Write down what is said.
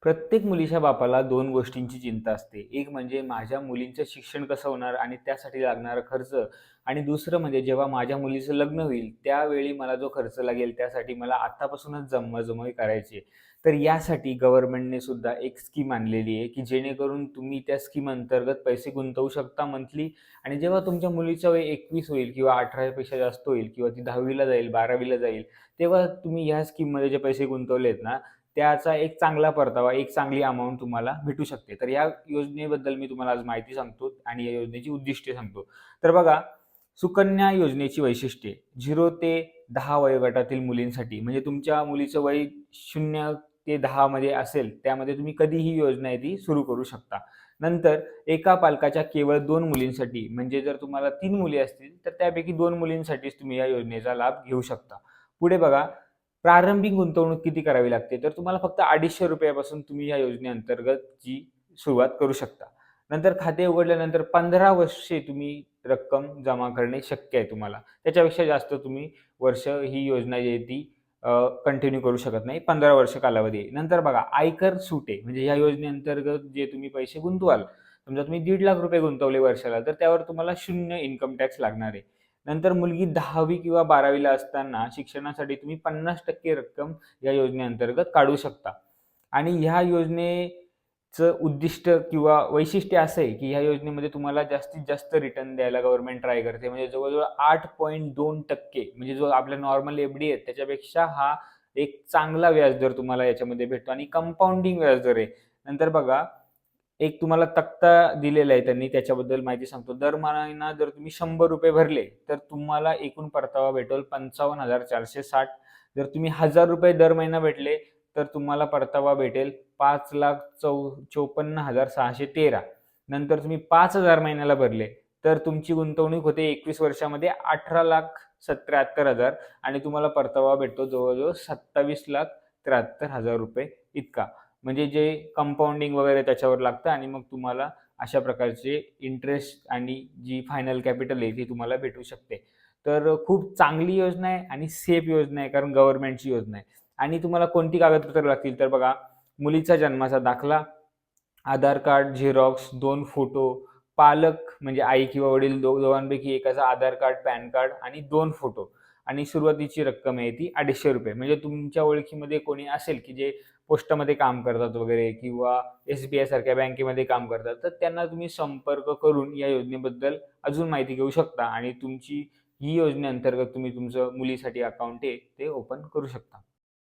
प्रत्येक मुलीच्या बापाला दोन गोष्टींची चिंता असते. एक म्हणजे माझ्या मुलीचं शिक्षण कसं होणार आणि त्यासाठी लागणारा खर्च आणि दुसरं म्हणजे जेव्हा माझ्या मुलीचं लग्न होईल, त्यावेळी मला जो खर्च लागेल त्यासाठी मला आत्तापासूनच जमवाजमवी करायची आहे. तर यासाठी गव्हर्नमेंटने सुद्धा एक स्कीम आणलेली आहे, की जेणेकरून तुम्ही त्या स्कीम अंतर्गत पैसे गुंतवू शकता मंथली आणि जेव्हा तुमच्या मुलीचं वय 21 होईल किंवा 18 पेक्षा जास्त होईल किंवा ती 10वी जाईल, 12वी जाईल, तेव्हा तुम्ही ह्या स्कीममध्ये जे पैसे गुंतवलेत ना, त्याचा एक चांगला परतावा, एक चांगली अमाउंट तुम्हाला भेटू शकते. तर या योजनेबद्दल मी तुम्हाला आज माहिती सांगतो आणि या योजनेची उद्दिष्टे सांगतो. तर बघा, सुकन्या योजनेची वैशिष्ट्ये 0 ते 10 वयोगटातील मुलींसाठी म्हणजे तुमच्या मुलीचं वय 0 ते 10 मध्ये असेल, त्यामध्ये तुम्ही कधीही ही योजना आहे ती सुरू करू शकता. नंतर एका पालकाच्या केवळ 2 मुलींसाठी म्हणजे जर तुम्हाला 3 मुली असतील, तर त्यापैकी 2 मुलींसाठीच तुम्ही या योजनेचा लाभ घेऊ शकता. पुढे बघा, प्रारंभिक गुंतवणूक किती करावी लागते? तर तुम्हाला फक्त ₹250 पासून तुम्ही या योजनेअंतर्गत ची सुरुवात करू शकता. नंतर खाते उघडल्यानंतर 15 वर्षे तुम्ही रक्कम जमा करणे शक्य आहे तुम्हाला. त्याच्यापेक्षा जास्त तुम्ही वर्ष ही योजना जी आहे ती कंटिन्यू करू शकत नाही. 15 वर्ष कालावधी आहे. नंतर बघा, आयकर सूट आहे. म्हणजे या योजनेअंतर्गत जे तुम्ही पैसे गुंतवाल, समजा तुम्ही ₹1.5 लाख गुंतवले वर्षाला, तर त्यावर तुम्हाला 0 इन्कम टॅक्स लागणार आहे. नंतर मुलगी 10वी किंवा 12वी असताना शिक्षणासाठी तुम्ही 50% रक्कम या योजनेअंतर्गत काढू शकता. आणि ह्या योजनेचं उद्दिष्ट किंवा वैशिष्ट्य असं आहे, की ह्या योजनेमध्ये तुम्हाला जास्तीत जास्त रिटर्न द्यायला गव्हर्नमेंट ट्राय करते. म्हणजे जवळ-जवळ 8.2% म्हणजे जो आपल्या नॉर्मल एफ-डी आहे त्याच्यापेक्षा हा एक चांगला व्याजदर तुम्हाला याच्यामध्ये भेटतो आणि कंपाउंडिंग व्याजदर आहे. नंतर बघा, एक तुम्हाला तक्ता दिलेला आहे त्यांनी, त्याच्याबद्दल माहिती सांगतो. दर महिना जर तुम्ही ₹100 भरले, तर तुम्हाला एकूण परतावा भेटेल 55,460. जर तुम्ही ₹1000 दर महिना भेटले, तर तुम्हाला परतावा भेटेल 5,54,613. नंतर तुम्ही 5,000 महिन्याला भरले, तर तुमची गुंतवणूक होते 21 वर्षामध्ये 18,77,000 आणि तुम्हाला परतावा भेटतो जवळ-जवळ ₹27,73,000 इतका. म्हणजे जे कंपाउंडिंग वगैरे त्याच्यावर लागतं आणि मग तुम्हाला अशा प्रकारचे इंटरेस्ट आणि जी फायनल कॅपिटल आहे ती तुम्हाला भेटू शकते. तर खूप चांगली योजना आहे आणि सेफ योजना आहे, कारण गव्हर्नमेंटची योजना आहे. आणि तुम्हाला कोणती कागदपत्र लागतील तर बघा, मुलीचा जन्माचा दाखला, आधार कार्ड झेरॉक्स, 2 फोटो, पालक म्हणजे आई किंवा वडील दोघांपैकी एकाचा आधार कार्ड, पॅन कार्ड आणि 2 फोटो आणि सुरुवातीची रक्कम आहे ती ₹250. म्हणजे तुमच्या ओळखीमध्ये कोणी असेल, की जे पोस्टामध्ये काम करतात वगैरे किंवा एस-बी-आय सारख्या बँकेमध्ये काम करतात, तर त्यांना तुम्ही संपर्क करून या योजनेबद्दल अजून माहिती घेऊ शकता आणि तुमची ही योजनेअंतर्गत तुम्ही तुमचं मुलीसाठी अकाउंट आहे ते ओपन करू शकता.